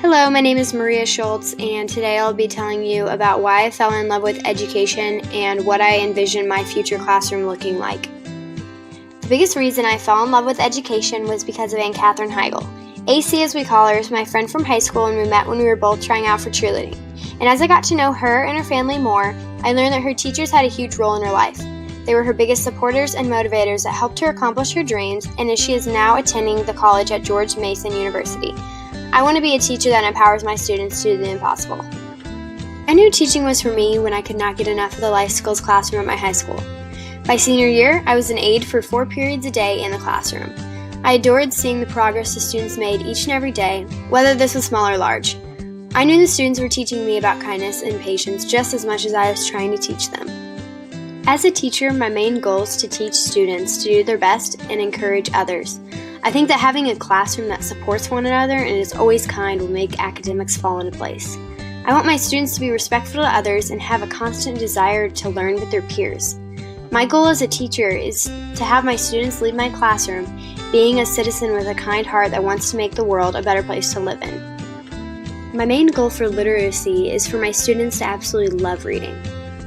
Hello, my name is Maria Schultz, and today I'll be telling you about why I fell in love with education and what I envision my future classroom looking like. The biggest reason I fell in love with education was because of Aunt Katherine Heigl. AC, as we call her, is my friend from high school, and we met when we were both trying out for cheerleading. And as I got to know her and her family more, I learned that her teachers had a huge role in her life. They were her biggest supporters and motivators that helped her accomplish her dreams, and as she is now attending the college at George Mason University. I want to be a teacher that empowers my students to do the impossible. I knew teaching was for me when I could not get enough of the life skills classroom at my high school. By senior year, I was an aide for 4 periods a day in the classroom. I adored seeing the progress the students made each and every day, whether this was small or large. I knew the students were teaching me about kindness and patience just as much as I was trying to teach them. As a teacher, my main goal is to teach students to do their best and encourage others. I think that having a classroom that supports one another and is always kind will make academics fall into place. I want my students to be respectful to others and have a constant desire to learn with their peers. My goal as a teacher is to have my students leave my classroom being a citizen with a kind heart that wants to make the world a better place to live in. My main goal for literacy is for my students to absolutely love reading.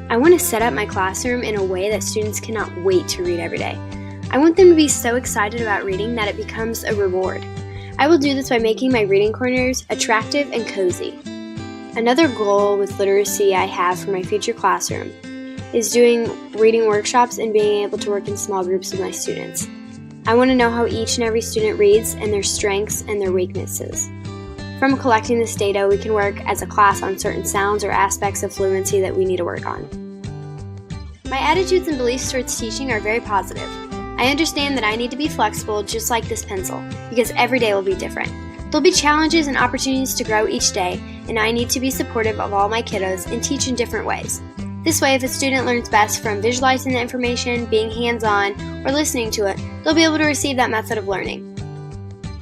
I want to set up my classroom in a way that students cannot wait to read every day. I want them to be so excited about reading that it becomes a reward. I will do this by making my reading corners attractive and cozy. Another goal with literacy I have for my future classroom is doing reading workshops and being able to work in small groups with my students. I want to know how each and every student reads and their strengths and their weaknesses. From collecting this data, we can work as a class on certain sounds or aspects of fluency that we need to work on. My attitudes and beliefs towards teaching are very positive. I understand that I need to be flexible just like this pencil, because every day will be different. There'll be challenges and opportunities to grow each day, and I need to be supportive of all my kiddos and teach in different ways. This way, if a student learns best from visualizing the information, being hands-on, or listening to it, they'll be able to receive that method of learning.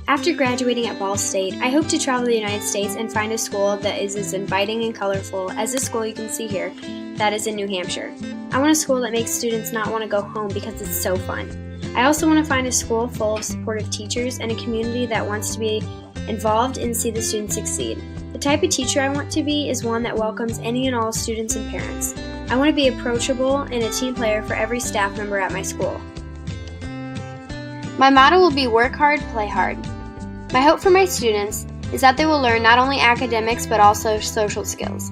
After graduating at Ball State, I hope to travel the United States and find a school that is as inviting and colorful as this school you can see here, that is in New Hampshire. I want a school that makes students not want to go home because it's so fun. I also want to find a school full of supportive teachers and a community that wants to be involved and see the students succeed. The type of teacher I want to be is one that welcomes any and all students and parents. I want to be approachable and a team player for every staff member at my school. My motto will be work hard, play hard. My hope for my students is that they will learn not only academics but also social skills.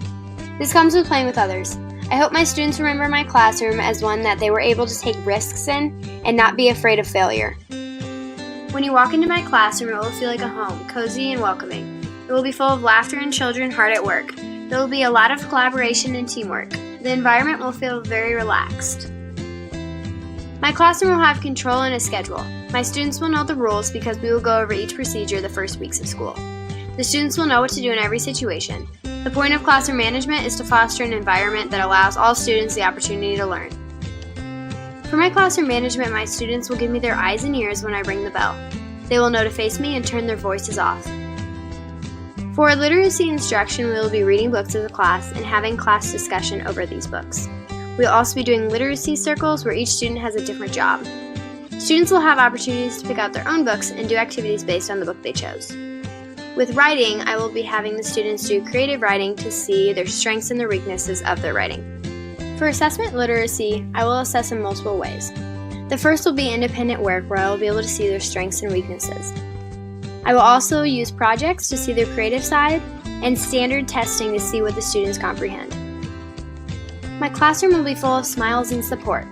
This comes with playing with others. I hope my students remember my classroom as one that they were able to take risks in and not be afraid of failure. When you walk into my classroom, it will feel like a home, cozy and welcoming. It will be full of laughter and children hard at work. There will be a lot of collaboration and teamwork. The environment will feel very relaxed. My classroom will have control and a schedule. My students will know the rules because we will go over each procedure the first weeks of school. The students will know what to do in every situation. The point of classroom management is to foster an environment that allows all students the opportunity to learn. For my classroom management, my students will give me their eyes and ears when I ring the bell. They will know to face me and turn their voices off. For literacy instruction, we will be reading books as a class and having class discussion over these books. We will also be doing literacy circles where each student has a different job. Students will have opportunities to pick out their own books and do activities based on the book they chose. With writing, I will be having the students do creative writing to see their strengths and their weaknesses of their writing. For assessment literacy, I will assess in multiple ways. The first will be independent work where I will be able to see their strengths and weaknesses. I will also use projects to see their creative side and standard testing to see what the students comprehend. My classroom will be full of smiles and support.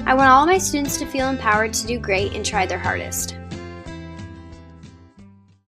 I want all of my students to feel empowered to do great and try their hardest.